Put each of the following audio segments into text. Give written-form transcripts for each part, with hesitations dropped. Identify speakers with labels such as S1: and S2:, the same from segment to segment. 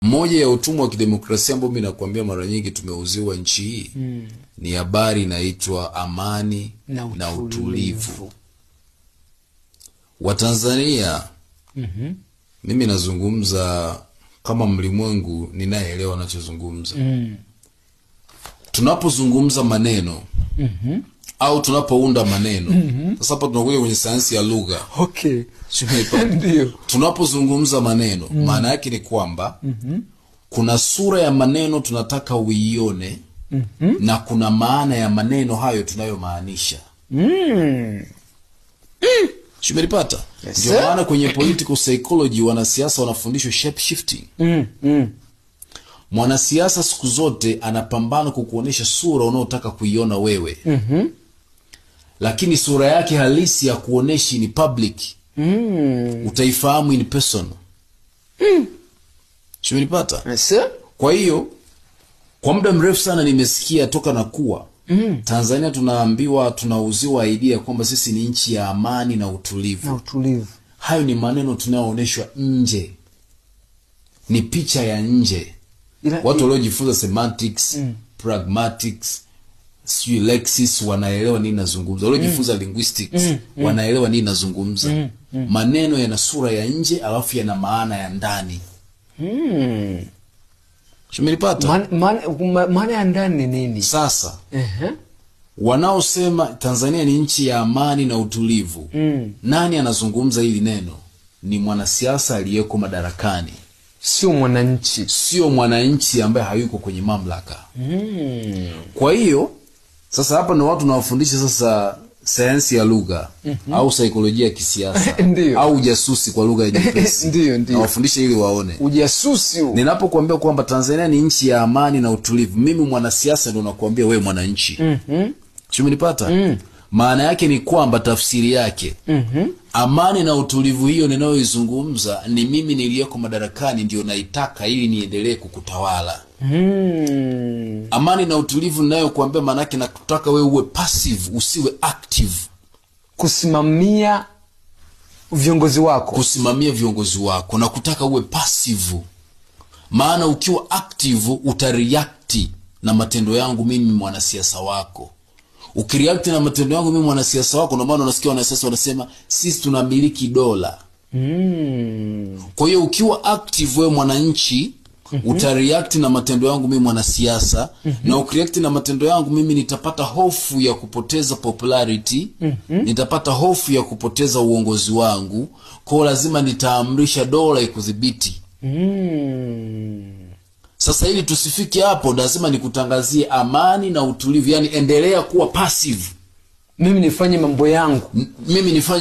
S1: moja ya utumwa wa kidemokrasia ambao mimi nakwambia mara nyingi tumeuziwa nchi hii ni habari inaitwa amani na utulivu. Watanzania, mimi nazungumza kama mlimwengu ninayeelewa ninachozungumza. Tunapozungumza maneno au tunapounda maneno, sasa hapa tunakuja kwenye sayansi ya lugha.
S2: Okay. Ndio.
S1: Tunapozungumza maneno, maana yake ni kwamba kuna sura ya maneno tunataka uione na kuna maana ya maneno hayo tunayomaanisha. Shumelipata?
S2: Yes,
S1: ndio maana kwenye political psychology wanasiasa wanafundishwa shape shifting. Mwanasiasa siku zote anapambana kukuonesha sura unaotaka kuiona wewe. Lakini sura yake halisi ya kuoneshi ni public. Utaifahamu in person. Shumelipata?
S2: Yes.
S1: Kwa hiyo kwa muda mrefu sana nimesikia toka na kuwa Tanzania tunaambiwa, tunauziwa idea kwamba sisi ni nchi ya amani na utulivu. Hayo ni maneno tunayooneshwa nje. Ni picha ya nje. Watu waliojifunza semantics, pragmatics, lexis wanaelewa nini nazungumza. Waliojifunza linguistics wanaelewa nini nazungumza. Maneno yana sura ya nje alafu yana maana ya ndani. Shumelipata?
S2: Maana ya ndani ni nini?
S1: Sasa wanaosema Tanzania ni nchi ya amani na utulivu, nani anazungumza hili neno? Ni mwanasiasa aliyeko madarakani,
S2: sio mwananchi.
S1: Sio mwananchi ambaye hayuko kwenye mamlaka. Kwa hiyo sasa hapa ndio watu nawafundisha sasa sayansi ya lugha au saikolojia ya kisiasa au ujasusi kwa lugha ya nyepesi.
S2: Ndio.
S1: Nawafundisha ili waone
S2: Ujasusi huu.
S1: Ninapokuambia kwamba Tanzania ni nchi ya amani na utulivu, mimi mwanasiasa ndio nakuambia wewe mwananchi. Shumenipata? Maana yake ni kwamba tafsiri yake amani na utulivu hiyo ninayoizungumza ni mimi niliyeko madarakani ndio naitaka ili niendelee kukutawala. Amani na utulivu ninayokuambia maana yake nakutaka wewe uwe passive, usiwe active.
S2: Kusimamia viongozi wako.
S1: Nakutaka uwe passive. Maana ukiwa active utareact na matendo yangu mimi mwanasiasa wako. Ukireact na matendo yangu mimi mwanasiasa wako, ndio maana unasikia wanasiasa wanasema sisi tunamiliki dola. Kwa hiyo ukiwa active wewe mwananchi, utareact na matendo yangu mimi mwanasiasa, na ukireact na matendo yangu mimi nitapata hofu ya kupoteza popularity, nitapata hofu ya kupoteza uongozi wangu, kwa lazima nitaamrisha dola ikudhibiti. Sasa ili tusifike hapo lazima nikutangazie amani na utulivu, yani endelea kuwa passive.
S2: Mimi nifanye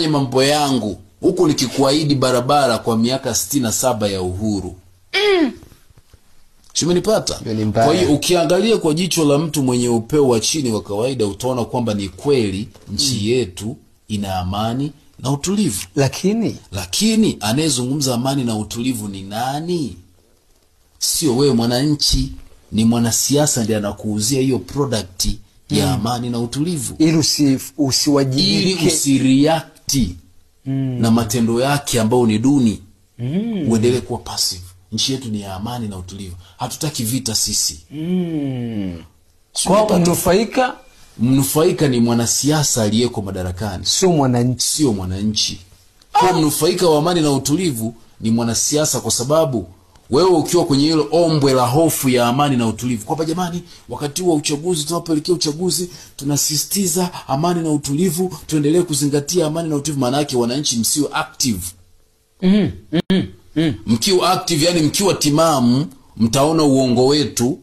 S2: mambo yangu.
S1: Huko nikikuahidi barabara kwa miaka 67 ya uhuru. Shumenipata? Kwa hiyo ukiangalia kwa jicho la mtu mwenye upeo wa chini wa kawaida utaona kwamba ni kweli nchi yetu ina amani na utulivu. Lakini anayezungumza amani na utulivu ni nani? Sio wewe mwananchi, ni mwanasiasa ndiye anakuuzia hiyo product ya amani na utulivu.
S2: Ili usiwajibike,
S1: ili usireact na matendo yake ambayo ni duni. Uendelee kuwa passive. Nchi yetu ni ya amani na utulivu. Hatutaki vita sisi.
S2: Kwa
S1: mnufaika ni mwanasiasa aliyeko madarakani,
S2: sio
S1: mwananchi. Kwa mnufaika wa amani na utulivu ni mwanasiasa, kwa sababu wewe ukiwa kwenye hilo ombwe la hofu ya amani na utulivu, kwamba jamani wakati wa uchaguzi, tunapoelekea uchaguzi tunasisitiza amani na utulivu, tuendelee kuzingatia amani na utulivu, maana yake wananchi msio active. Mkiwa active, yani mkiwa timamu, mtaona uongo wetu,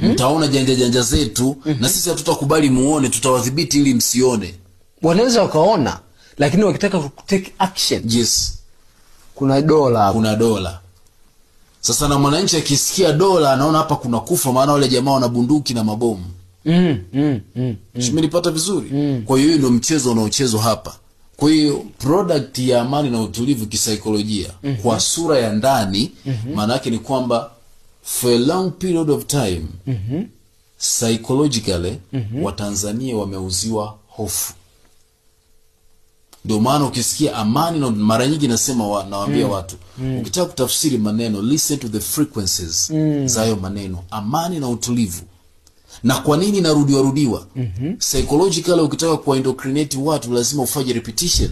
S1: mtaona janja zetu, na sisi hatutakubali muone, tutawadhibiti ili msione.
S2: Wanaweza wakaona, lakini wakitaka take action, kuna dola.
S1: Sasa na mwananchi akisikia dola anaona hapa kuna kufa, maana wale jamaa wana bunduki na mabomu. Shumenipata vizuri? Kwa hiyo ndio mchezo unaochezwa hapa. Kwa hiyo product ya amani na utulivu kisaikolojia kwa sura ya ndani, maana yake ni kwamba for a long period of time psychologically Watanzania wameuziwa hofu. Ndio maana ukisikia amani, na mara nyingi nasema nawaambia watu, ukitaka kutafsiri maneno, listen to the frequencies za hayo maneno, amani na utulivu. Na kwa nini narudiwa? Psychologically ukitaka kuindoctrinate watu lazima ufanye repetition.